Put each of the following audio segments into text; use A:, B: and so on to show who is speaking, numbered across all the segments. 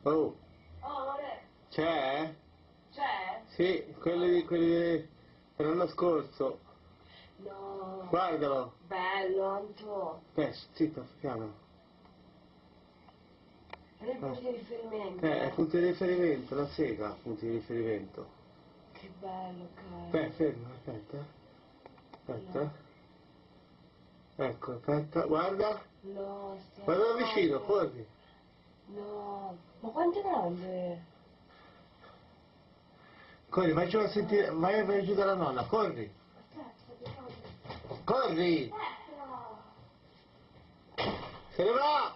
A: Oh,
B: Oh, amore,
A: c'è?
B: c'è?
A: Sì, quelli dell'anno scorso.
B: No.
A: Guardalo.
B: Bello, Anto.
A: Zitto, piano.
B: Non è punto di riferimento.
A: È punto di riferimento, la sega, punto di riferimento.
B: Che bello, caro.
A: Fermo, aspetta. Aspetta.
B: No.
A: Ecco, aspetta, guarda.
B: No, stai
A: Guarda da vicino,
B: proprio.
A: corri.
B: No. Ma quanto è grande?
A: Corri, vai giù a sentire, vai giù dalla nonna, corri.
B: Aspetta,
A: Corri! Se ne va!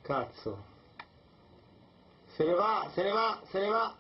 A: Cazzo. Se ne va, se ne va, se ne va.